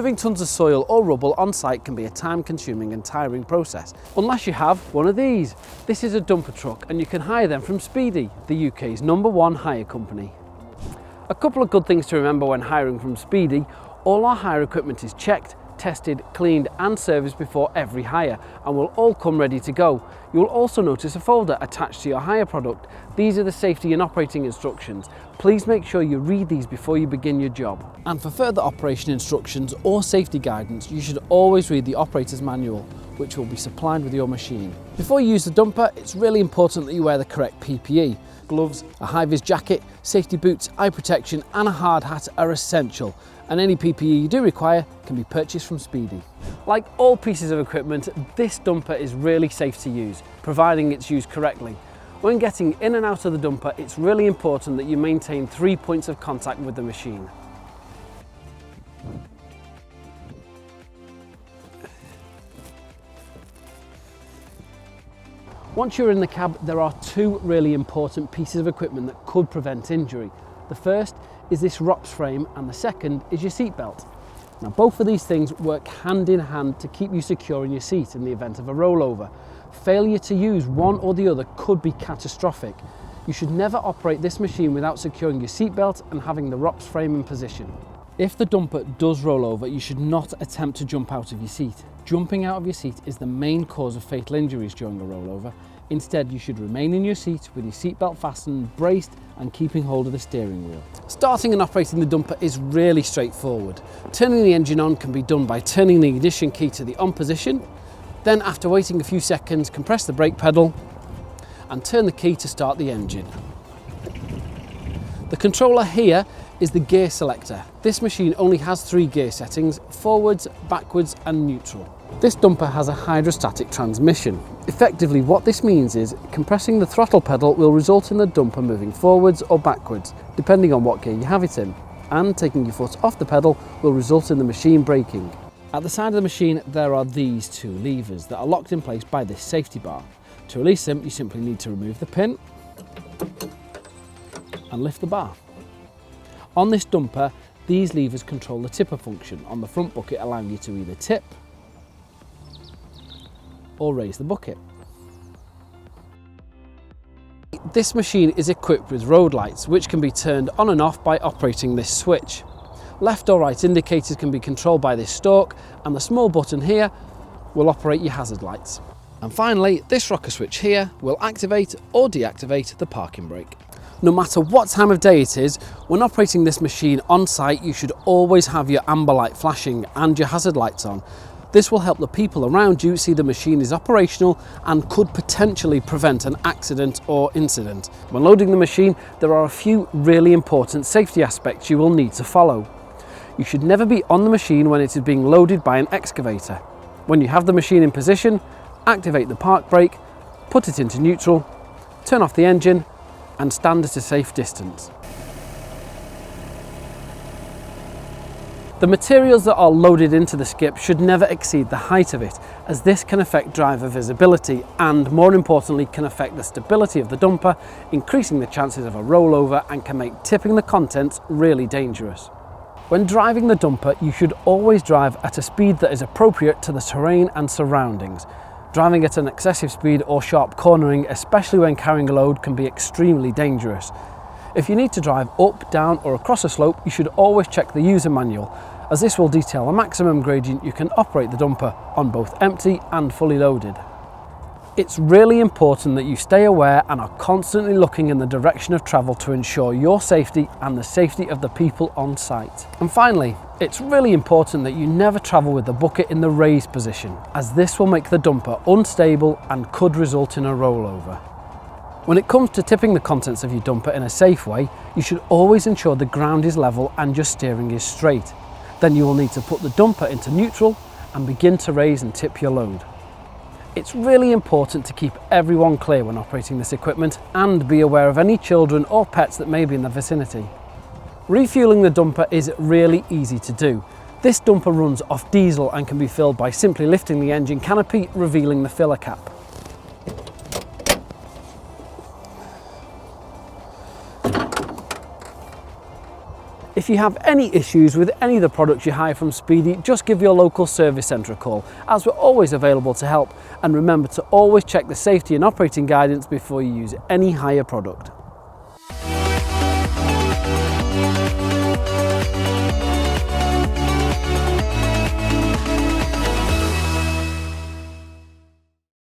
Removing tons of soil or rubble on site can be a time-consuming and tiring process, unless you have one of these. This is a dumper truck and you can hire them from Speedy, the UK's #1 hire company. A couple of good things to remember when hiring from Speedy: all our hire equipment is checked, tested, cleaned and serviced before every hire and will all come ready to go. You will also notice a folder attached to your hire product. These are the safety and operating instructions. Please make sure you read these before you begin your job. And for further operation instructions or safety guidance, you should always read the operator's manual, which will be supplied with your machine. Before you use the dumper, it's really important that you wear the correct PPE. Gloves, a high-vis jacket, safety boots, eye protection and a hard hat are essential, and any PPE you do require can be purchased from Speedy. Like all pieces of equipment, this dumper is really safe to use, providing it's used correctly. When getting in and out of the dumper, it's really important that you maintain 3 points of contact with the machine. Once you're in the cab, there are 2 really important pieces of equipment that could prevent injury. The first is this ROPS frame and the second is your seat belt. Now both of these things work hand in hand to keep you secure in your seat in the event of a rollover. Failure to use one or the other could be catastrophic. You should never operate this machine without securing your seat belt and having the ROPS frame in position. If the dumper does roll over, you should not attempt to jump out of your seat. Jumping out of your seat is the main cause of fatal injuries during a rollover. Instead, you should remain in your seat with your seatbelt fastened, braced and keeping hold of the steering wheel. Starting and operating the dumper is really straightforward. Turning the engine on can be done by turning the ignition key to the on position, then after waiting a few seconds, compress the brake pedal and turn the key to start the engine. The controller here is the gear selector. This machine only has 3 gear settings: forwards, backwards and neutral. This dumper has a hydrostatic transmission. Effectively, what this means is compressing the throttle pedal will result in the dumper moving forwards or backwards, depending on what gear you have it in, and taking your foot off the pedal will result in the machine braking. At the side of the machine, there are these 2 levers that are locked in place by this safety bar. To release them, you simply need to remove the pin and lift the bar. On this dumper, these levers control the tipper function on the front bucket, allowing you to either tip or raise the bucket. This machine is equipped with road lights, which can be turned on and off by operating this switch. Left or right indicators can be controlled by this stalk, and the small button here will operate your hazard lights. And finally, this rocker switch here will activate or deactivate the parking brake. No matter what time of day it is, when operating this machine on site, you should always have your amber light flashing and your hazard lights on. This will help the people around you see the machine is operational and could potentially prevent an accident or incident. When loading the machine, there are a few really important safety aspects you will need to follow. You should never be on the machine when it is being loaded by an excavator. When you have the machine in position, activate the park brake, put it into neutral, turn off the engine and stand at a safe distance. The materials that are loaded into the skip should never exceed the height of it, as this can affect driver visibility and, more importantly, can affect the stability of the dumper, increasing the chances of a rollover and can make tipping the contents really dangerous. When driving the dumper, you should always drive at a speed that is appropriate to the terrain and surroundings. Driving at an excessive speed or sharp cornering, especially when carrying a load, can be extremely dangerous. If you need to drive up, down or across a slope, you should always check the user manual, as this will detail the maximum gradient you can operate the dumper on both empty and fully loaded. It's really important that you stay aware and are constantly looking in the direction of travel to ensure your safety and the safety of the people on site. And finally, it's really important that you never travel with the bucket in the raised position, as this will make the dumper unstable and could result in a rollover. When it comes to tipping the contents of your dumper in a safe way, you should always ensure the ground is level and your steering is straight. Then you will need to put the dumper into neutral and begin to raise and tip your load. It's really important to keep everyone clear when operating this equipment and be aware of any children or pets that may be in the vicinity. Refueling the dumper is really easy to do. This dumper runs off diesel and can be filled by simply lifting the engine canopy, revealing the filler cap. If you have any issues with any of the products you hire from Speedy, just give your local service centre a call, as we're always available to help. And remember to always check the safety and operating guidance before you use any hire product.